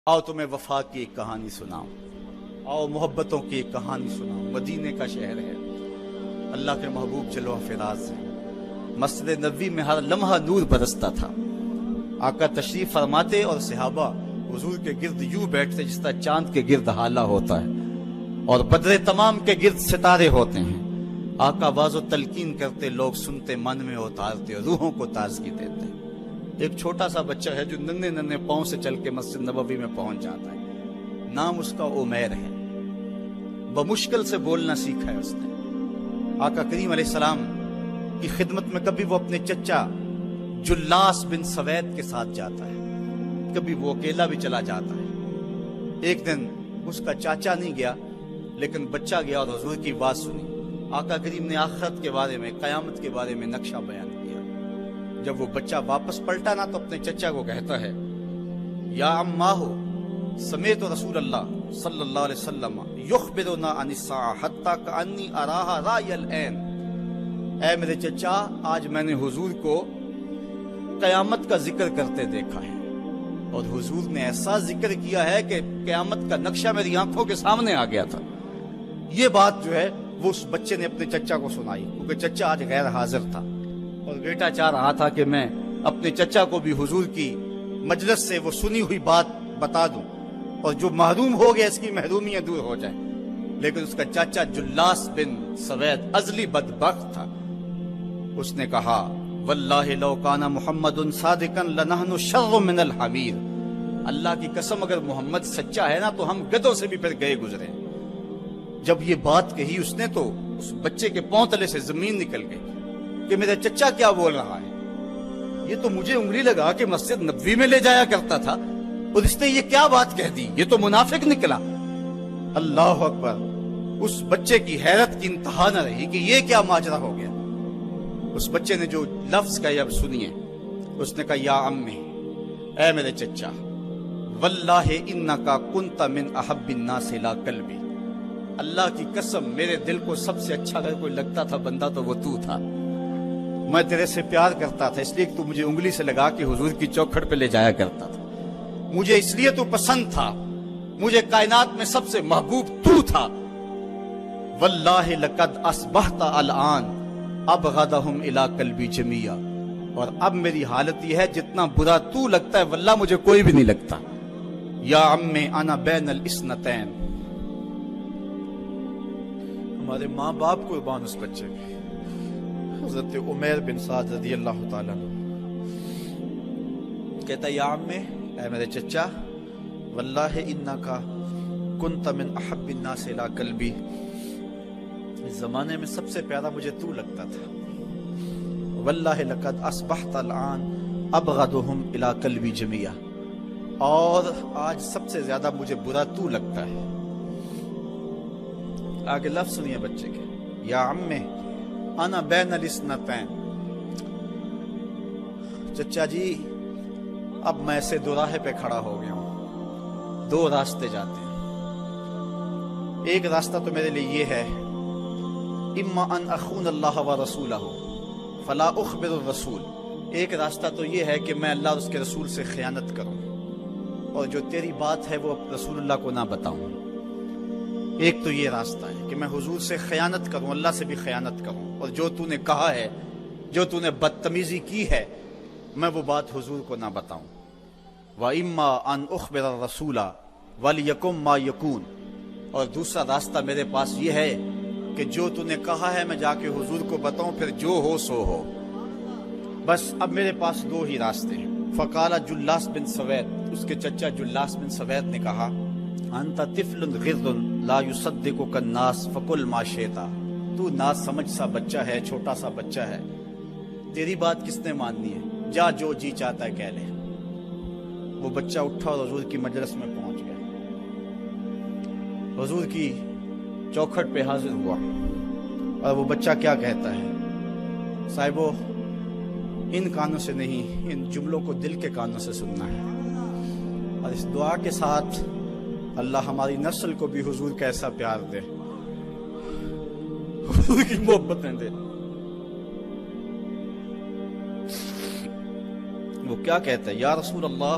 آؤ تمہیں وفا کی ایک کہانی سناؤں، آؤ محبتوں کی ایک کہانی سناؤں۔ مدینے کا شہر ہے، اللہ کے محبوب جلوہ فراز ہے۔ مسجد نبوی میں ہر لمحہ نور برستا تھا۔ آقا تشریف فرماتے اور صحابہ حضور کے گرد یوں بیٹھتے جس طرح چاند کے گرد ہالہ ہوتا ہے اور بدر تمام کے گرد ستارے ہوتے ہیں۔ آقا واز و تلقین کرتے، لوگ سنتے، من میں اتارتے، روحوں کو تازگی دیتے۔ ایک چھوٹا سا بچہ ہے جو ننھے ننھے پاؤں سے چل کے مسجد نبوی میں پہنچ جاتا ہے۔ نام اس کا عمیر ہے۔ بمشکل سے بولنا سیکھا ہے اس نے۔ آقا کریم علیہ السلام کی خدمت میں کبھی وہ اپنے چچا جلاس بن سوید کے ساتھ جاتا ہے، کبھی وہ اکیلا بھی چلا جاتا ہے۔ ایک دن اس کا چاچا نہیں گیا لیکن بچہ گیا اور حضور کی بات سنی۔ آقا کریم نے آخرت کے بارے میں، قیامت کے بارے میں نقشہ بیان کیا۔ جب وہ بچہ واپس پلٹا نا تو اپنے چچا کو کہتا ہے، یا اماہ سمیت رسول اللہ صلی اللہ علیہ وسلم یخبرنا عن الساعہ حتی کانی اراہا رای العین۔ اے میرے چچا، آج میں نے حضور کو قیامت کا ذکر کرتے دیکھا ہے، اور حضور نے ایسا ذکر کیا ہے کہ قیامت کا نقشہ میری آنکھوں کے سامنے آ گیا تھا۔ یہ بات جو ہے وہ اس بچے نے اپنے چچا کو سنائی، کیونکہ چچا آج غیر حاضر تھا اور بیٹا چاہ رہا تھا کہ میں اپنے چچا کو بھی حضور کی مجلس سے وہ سنی ہوئی بات بتا دوں اور جو محروم ہو گیا اس کی محرومیاں دور ہو جائیں۔ لیکن اس کا چاچا جلاس بن سوید ازلی بدبخت تھا۔ اس نے کہا، واللہ لو کان محمد صادقا لنحن شر من الحمیر۔ اللہ کی قسم اگر محمد سچا ہے نا تو ہم گدھوں سے بھی پھر گئے گزرے۔ جب یہ بات کہی اس نے تو اس بچے کے پاؤں تلے سے زمین نکل گئی کہ میرا چچا کیا بول رہا ہے۔ یہ تو مجھے انگلی لگا کہ مسجد نبوی میں لے جایا کرتا تھا اور اس نے یہ کیا بات کہہ دی، یہ تو منافق نکلا۔ اللہ اکبر! اس بچے کی حیرت کی انتہا نہ رہی کہ یہ کیا ماجرا ہو گیا۔ اس بچے نے جو لفظ کہا اب سنیے، اس نے کہا، یا امی، اے میرے چچا، واللہ انکا کنت من احب الناس الی قلبی۔ اللہ کی قسم میرے دل کو سب سے اچھا اگر کوئی لگتا تھا بندہ تو وہ تو تھا۔ میں تیرے سے پیار کرتا تھا اس لیے کہ تو مجھے انگلی سے لگا کے حضور کی چوکھٹ پہ لے جایا کرتا تھا۔ مجھے اس لیے تو پسند تھا، مجھے کائنات میں سب سے محبوب تو تھا۔ واللہ لقد اصبحت الان ابغضهم الی قلبی جمیعا۔ اور اب میری حالت یہ ہے جتنا برا تو لگتا ہے واللہ مجھے کوئی بھی نہیں لگتا۔ یا امی انا بین الاثنتین۔ ہمارے ماں باپ قربان اس بچے کے، حضرت عمیر بن سعد رضی اللہ تعالیٰ عنہ کہتا ہے، یا امی، اے میرے چچا، واللہ انکا کنت من احب الناس الی قلبی۔ اس زمانے میں سب سے پیارا مجھے تو لگتا تھا۔ واللہ لقد اصبحت الان ابغضهم الی قلبی جمیعا۔ اور آج سب سے زیادہ مجھے برا تو لگتا ہے۔ آگے لفظ سنیے بچے کے، یا امی انا بین الاثنتین۔ چچا جی، اب میں ایسے دو راہے پہ کھڑا ہو گیا ہوں، دو راستے جاتے ہیں۔ ایک راستہ تو میرے لیے یہ ہے، اما ان اخون اللہ و رسولہ فلا اخبر الرسول۔ ایک راستہ تو یہ ہے کہ میں اللہ اور اس کے رسول سے خیانت کروں اور جو تیری بات ہے وہ رسول اللہ کو نہ بتاؤں۔ ایک تو یہ راستہ ہے کہ میں حضور سے خیانت کروں، اللہ سے بھی خیانت کروں، اور جو تو نے کہا ہے، جو تو نے بدتمیزی کی ہے، میں وہ بات حضور کو نہ بتاؤں۔ وَإِمَّا أَنْ أُخْبِرَ الرَّسُولَ وَلْيَكُنْ مَا يَكُونُ۔ اور دوسرا راستہ میرے پاس یہ ہے کہ جو تو نے کہا ہے میں جا کے حضور کو بتاؤں، پھر جو ہو سو ہو۔ بس اب میرے پاس دو ہی راستے ہیں۔ فقال جلاس بن سوید، اس کے چچا جلاس بن سوید نے کہا، انت طفل غض لا یصدقک الناس فقل ما شئت۔ تو نا سمجھ سا بچہ ہے، چھوٹا سا بچہ ہے، تیری بات کس نے ماننی ہے، جا جو جی چاہتا ہے کہہ لے۔ وہ بچہ اٹھا اور حضور کی مجلس میں پہنچ گیا، حضور کی چوکھٹ پہ حاضر ہوا۔ اور وہ بچہ کیا کہتا ہے، صاحبو ان کانوں سے نہیں، ان جملوں کو دل کے کانوں سے سننا ہے، اور اس دعا کے ساتھ اللہ ہماری نسل کو بھی حضور کا ایسا پیار دے، حضور کی محبتیں دے۔ وہ کیا کہتا ہے، یا رسول اللہ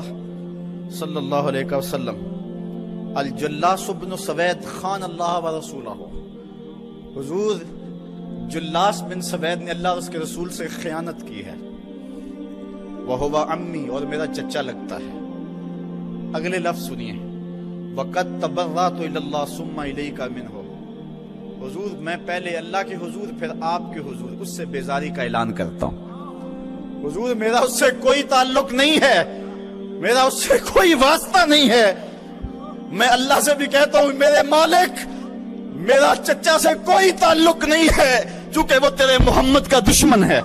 صلی اللہ علیہ وسلم الجلاس بن سوید خان اللہ و رسولہ، حضور جلاس بن سوید نے اللہ اور اس کے رسول سے خیانت کی ہے، وہو عمی، اور میرا چچا لگتا ہے۔ اگلے لفظ سنیے، وَقَدْ تَبَرَّأْتُ إِلَى اللَّهِ ثُمَّ إِلَيْكَ مِنْهُ، حضور میں پہلے اللہ کے حضور پھر آپ کے حضور اس سے بیزاری کا اعلان کرتا ہوں۔ حضور میرا اس سے کوئی تعلق نہیں ہے، میرا اس سے کوئی واسطہ نہیں ہے۔ میں اللہ سے بھی کہتا ہوں میرے مالک، میرا چچا سے کوئی تعلق نہیں ہے چونکہ وہ تیرے محمد کا دشمن ہے۔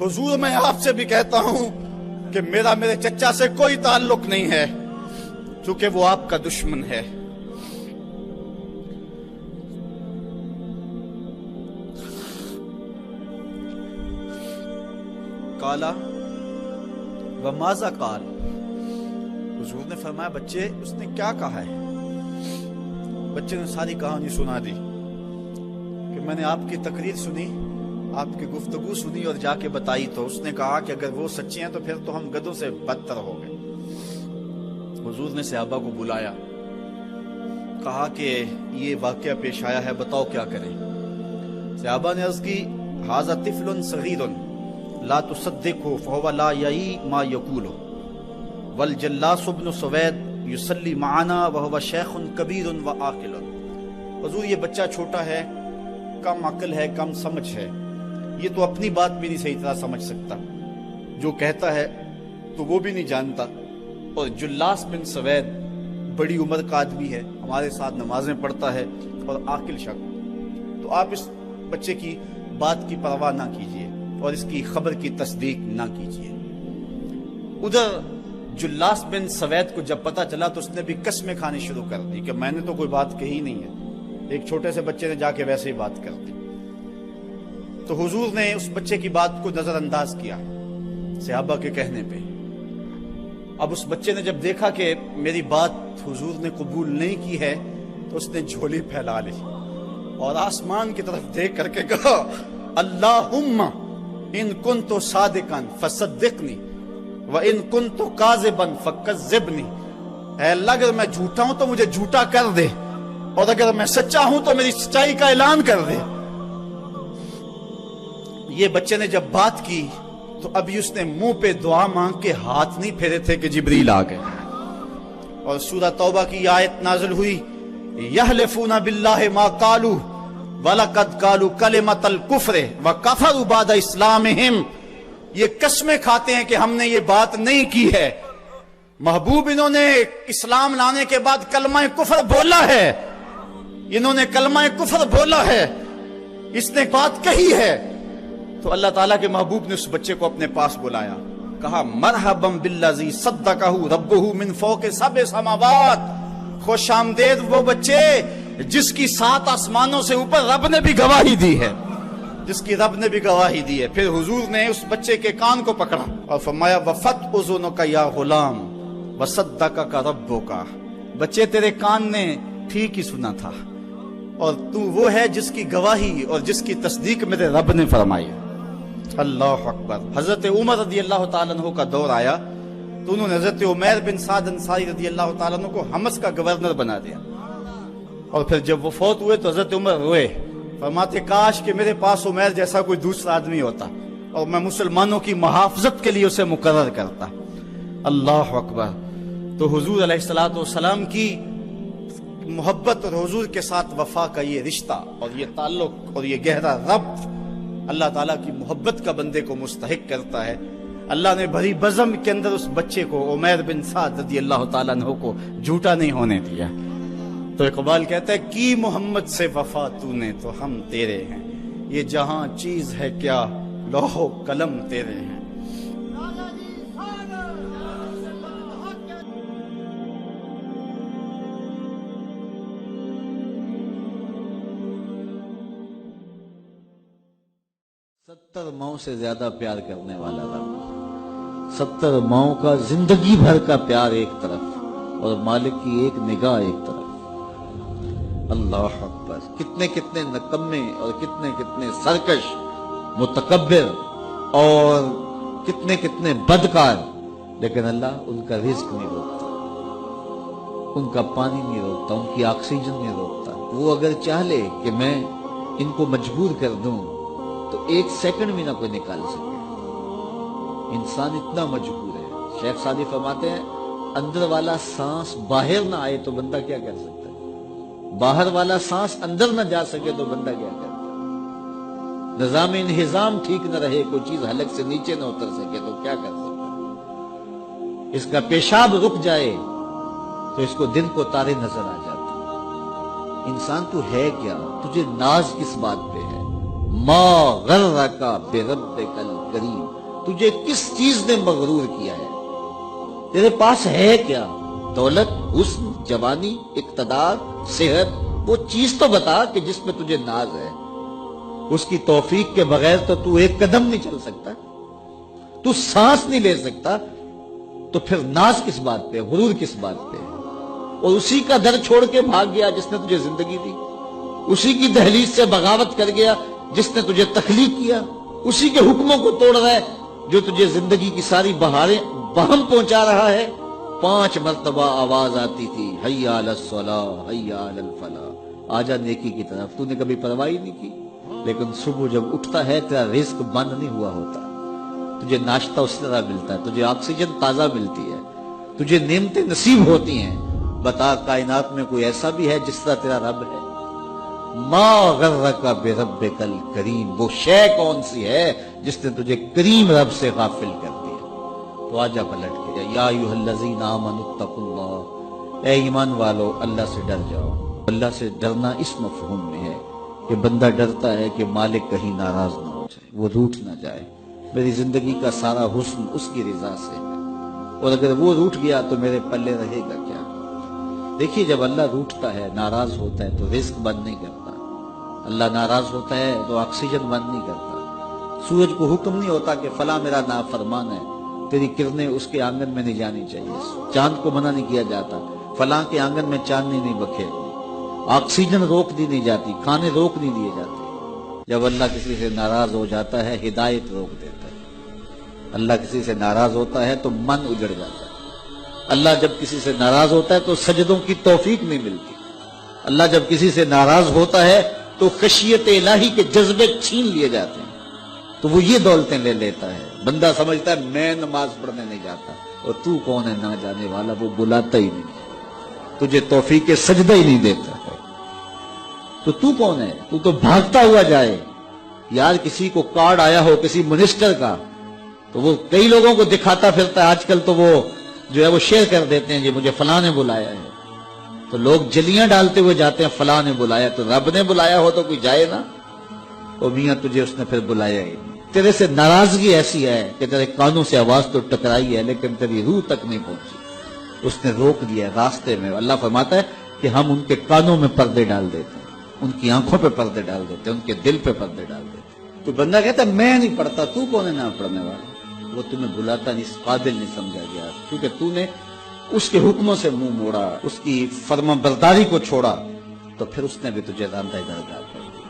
حضور میں آپ سے بھی کہتا ہوں کہ میرا میرے چچا سے کوئی تعلق نہیں ہے چونکہ وہ آپ کا دشمن ہے۔ قالا وماذا قال، حضور نے فرمایا بچے اس نے کیا کہا ہے؟ بچے نے ساری کہانی سنا دی کہ میں نے آپ کی تقریر سنی، آپ کی گفتگو سنی اور جا کے بتائی تو اس نے کہا کہ اگر وہ سچے ہیں تو پھر تو ہم گدھوں سے بدتر ہو گئے۔ حضور نے صحابہ کو بلایا، کہا کہ یہ واقعہ پیش آیا ہے، بتاؤ کیا کریں۔ صحابہ نے عرض کی ھذا طفل صغیر لا تصدقه فهو لا یعی ما یقول والجلاس بن سوید یصلی معنا وهو شیخ کبیر وعاقل، حضور یہ بچہ چھوٹا ہے، کم عقل ہے، کم سمجھ ہے، یہ تو اپنی بات بھی نہیں صحیح طرح سمجھ سکتا، جو کہتا ہے تو وہ بھی نہیں جانتا، اور جلاس بن سوید بڑی عمر کا آدمی ہے، ہمارے ساتھ نمازیں پڑھتا ہے اور عاقل شخص، تو آپ اس بچے کی بات کی پرواہ نہ کیجیے اور اس کی خبر کی تصدیق نہ کیجیے۔ ادھر جلاس بن سوید کو جب پتا چلا تو اس نے بھی قسمیں کھانی شروع کر دی کہ میں نے تو کوئی بات کہی نہیں ہے، ایک چھوٹے سے بچے نے جا کے ویسے ہی بات کر دی۔ تو حضور نے اس بچے کی بات کو نظر انداز کیا صحابہ کے کہنے پہ۔ اب اس بچے نے جب دیکھا کہ میری بات حضور نے قبول نہیں کی ہے تو اس نے جھولی پھیلا لی اور آسمان کی طرف دیکھ کر کے کہا اللہم ان کنت صادقا فصدقنی وان کنت کاذبا فکذبنی، اے اللہ اگر میں جھوٹا ہوں تو مجھے جھوٹا کر دے، اور اگر میں سچا ہوں تو میری سچائی کا اعلان کر دے۔ یہ بچے نے جب بات کی تو ابھی اس نے منہ پہ دعا مانگ کے ہاتھ نہیں پھیرے تھے کہ جبریل آ گئے، اور سورہ توبہ کی آیت نازل ہوئی یحلفون باللہ ما قالوا وَلَقَدْ قَالُوا كَلِمَةَ الْكُفْرِ وَكَفَرُوا بَعْدَ اسْلَامِهِمْ، یہ قسمیں کھاتے ہیں کہ ہم نے یہ بات نہیں کی ہے۔ محبوب انہوں نے اسلام لانے کے بعد کلمہ کفر بولا ہے، انہوں نے کلمہ کفر بولا ہے، اس نے بات کہی ہے۔ تو اللہ تعالیٰ کے محبوب نے اس بچے کو اپنے پاس بلایا، کہا مرحبا بالذی صدقہ ربہ من فوق سبع سماوات، خوش آمدید وہ بچے جس کی 7 آسمانوں سے اوپر رب نے بھی گواہی دی ہے، جس کی رب نے بھی گواہی دی ہے۔ پھر حضور نے اس بچے کے کان کو پکڑا اور فرمایا وفت اذنک یا غلام وصدقک ربک، بچے تیرے کان نے ٹھیک ہی سنا تھا اور تو وہ ہے جس کی گواہی اور جس کی تصدیق میرے رب نے فرمائی۔ اللہ اکبر۔ حضرت عمر رضی اللہ تعالیٰ عنہ کا دور آیا تو انہوں نے حضرت عمیر بن سعد انصاری رضی اللہ تعالیٰ عنہ کو حمص کا گورنر بنا دیا، اور پھر جب وہ فوت ہوئے تو حضرت عمر روئے، فرماتے کاش کہ میرے پاس عمیر جیسا کوئی دوسرا آدمی ہوتا اور میں مسلمانوں کی محافظت کے لیے اسے مقرر کرتا۔ اللہ اکبر۔ تو حضور علیہ الصلوۃ والسلام کی محبت اور حضور کے ساتھ وفا کا یہ رشتہ اور یہ تعلق اور یہ گہرا ربط اللہ تعالیٰ کی محبت کا بندے کو مستحق کرتا ہے۔ اللہ نے بھری بزم کے اندر اس بچے کو عمیر بن سعد رضی اللہ تعالیٰ عنہ کو جھوٹا نہیں ہونے دیا۔ تو اقبال کہتا ہے کی محمد سے وفا تو نے تو ہم تیرے ہیں، یہ جہاں چیز ہے کیا لوح و قلم تیرے ہیں۔ ستر ماؤں سے زیادہ پیار کرنے والا رب، 70 ماؤں کا زندگی بھر کا پیار ایک طرف اور مالک کی ایک نگاہ ایک طرف۔ اللہ اکبر۔ کتنے کتنے نکمے اور کتنے کتنے سرکش متکبر اور کتنے کتنے بدکار لیکن اللہ ان کا رزق نہیں روکتا، ان کا پانی نہیں روکتا، ان کی آکسیجن نہیں روکتا۔ وہ اگر چاہ لے کہ میں ان کو مجبور کر دوں تو 1 سیکنڈ بھی نہ کوئی نکال سکے۔ انسان اتنا مجبور ہے۔ شیخ سعدی فرماتے ہیں اندر والا سانس باہر نہ آئے تو بندہ کیا کر سکتا ہے؟ باہر والا سانس اندر نہ جا سکے تو بندہ کیا کرتا ہے؟ نظام انہضام ٹھیک نہ رہے، کوئی چیز حلق سے نیچے نہ اتر سکے تو کیا کر سکتا ہے؟ اس کا پیشاب رک جائے تو اس کو دن کو تارے نظر آ جاتے۔ انسان تو ہے کیا؟ تجھے ناز کس بات پہ ہے؟ ما غرک بربک الکریم، تجھے کس چیز نے مغرور کیا ہے؟ تیرے پاس ہے کیا؟ دولت، حسن، جوانی، اقتدار، صحت، وہ چیز تو بتا کہ جس میں تجھے ناز ہے۔ اس کی توفیق کے بغیر تو 1 قدم نہیں چل سکتا، تو سانس نہیں لے سکتا، تو پھر ناز کس بات پہ، غرور کس بات پہ؟ اور اسی کا در چھوڑ کے بھاگ گیا جس نے تجھے زندگی دی، اسی کی دہلیز سے بغاوت کر گیا جس نے تجھے تخلیق کیا، اسی کے حکموں کو توڑ رہا ہے جو تجھے زندگی کی ساری بہاریں بہم پہنچا رہا ہے۔ 5 مرتبہ آواز آتی تھی حی علی الصلاۃ حی علی الفلاح، آجا نیکی کی طرف، تو نے کبھی پرواہ نہیں کی۔ لیکن صبح جب اٹھتا ہے تیرا رزق بند نہیں ہوا ہوتا، تجھے ناشتہ اس طرح ملتا ہے، تجھے آکسیجن تازہ ملتی ہے، تجھے نعمتیں نصیب ہوتی ہیں۔ بتا کائنات میں کوئی ایسا بھی ہے جس طرح تیرا رب ہے؟ ما غرک بربک الکریم، وہ شے کون سی ہے جس نے تجھے کریم رب سے غافل کر دیا؟ تو آجا پلٹ کے یا ایھا الذین آمنوا اتقوا اللہ، اے ایمان والو اللہ سے ڈر جاؤ۔ اللہ سے ڈرنا اس مفہوم میں ہے کہ بندہ ڈرتا ہے کہ مالک کہیں ناراض نہ ہو جائے، وہ روٹھ نہ جائے، میری زندگی کا سارا حسن اس کی رضا سے ہے، اور اگر وہ روٹھ گیا تو میرے پلے رہے گا کیا؟ دیکھیے جب اللہ روٹھتا ہے، ناراض ہوتا ہے تو رزق بند نہیں کرتا، اللہ ناراض ہوتا ہے تو آکسیجن بند نہیں کرتا۔ سورج کو حکم نہیں ہوتا کہ فلاں میرا نافرمان ہے، تیری کرنیں اس کے آنگن میں نہیں جانی چاہیے۔ چاند کو منع نہیں کیا جاتا، فلاں کے آنگن میں چاندنی نہیں بکھیرنی۔ آکسیجن روک دی نہیں جاتی، کھانے روک نہیں دیے جاتے۔ جب اللہ کسی سے ناراض ہو جاتا ہے ہدایت روک دیتا ہے۔ اللہ کسی سے ناراض ہوتا ہے تو من اجڑ جاتا ہے۔ اللہ جب کسی سے ناراض ہوتا ہے تو سجدوں کی توفیق نہیں ملتی۔ اللہ جب کسی سے ناراض ہوتا ہے تو خشیت الہی کے جذبے چھین لیے جاتے ہیں، تو وہ یہ دولتیں لے لیتا ہے۔ بندہ سمجھتا ہے میں نماز پڑھنے نہیں جاتا، اور تو کون ہے نہ جانے والا، وہ بلاتا ہی نہیں ہے، تجھے توفیق سجدہ ہی نہیں دیتا ہے، تو کون ہے؟ تو بھاگتا ہوا جائے۔ یار کسی کو کارڈ آیا ہو کسی منسٹر کا تو وہ کئی لوگوں کو دکھاتا پھرتا ہے، آج کل تو وہ جو ہے وہ شیئر کر دیتے ہیں جی مجھے فلاں نے بلایا ہے، تو لوگ جلیاں ڈالتے ہوئے جاتے ہیں فلاں نے بلایا، تو رب نے بلایا ہو تو کوئی جائے نا؟ او میاں تجھے اس نے پھر بلایا ہی نہیں۔ تیرے سے ناراضگی ایسی ہے کہ تیرے کانوں سے آواز تو ٹکرائی ہے لیکن تیری روح تک نہیں پہنچی، اس نے روک دیا راستے میں۔ اللہ فرماتا ہے کہ ہم ان کے کانوں میں پردے ڈال دیتے ہیں، ان کی آنکھوں پہ پردے ڈال دیتے ہیں، ان کے دل پہ پردے ڈال دیتے ہیں۔ تو بندہ کہتا ہے میں نہیں پڑھتا، تو کون ہے نہ پڑھنے والا؟ وہ تمہیں بلاتا نہیں، اس قابل نہیں سمجھا گیا، کیونکہ تو نے اس کے حکموں سے منہ موڑا، اس کی فرما برداری کو چھوڑا، تو پھر اس نے بھی تجھے راندہ درگاہ کر دیا،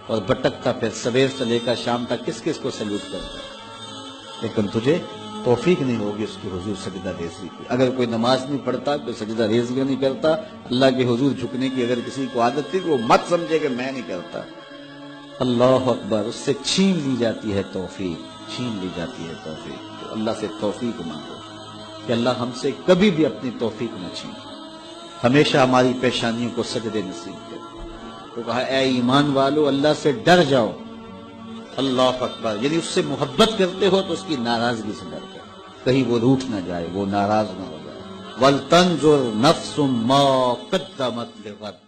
اور بھٹکتا پھر سویر سے لے کر شام تک کس کس کو سیلوٹ کرتا ہے، لیکن تجھے توفیق نہیں ہوگی اس کی حضور سجدہ ریزی کی۔ اگر کوئی نماز نہیں پڑھتا، کوئی سجدہ ریزی نہیں کرتا، اللہ کے حضور جھکنے کی اگر کسی کو عادت تھی تو وہ مت سمجھے کہ میں نہیں کرتا۔ اللہ اکبر، اس سے چھین لی جاتی ہے توفیق، چھین لی جاتی ہے توفیق۔ تو اللہ سے توفیق مانگو کہ اللہ ہم سے کبھی بھی اپنی توفیق نہ چھین، ہمیشہ ہماری پیشانیوں کو سجدے نصیب کرے۔ تو کہا اے ایمان والو اللہ سے ڈر جاؤ۔ اللہ اکبر، یعنی اس سے محبت کرتے ہو تو اس کی ناراضگی سے ڈر جاؤ، کہیں وہ روٹھ نہ جائے، وہ ناراض نہ ہو جائے۔ وَلْتَنْظُرْ نَفْسٌ مَا قَدَّمَتْ لِغَدٍ،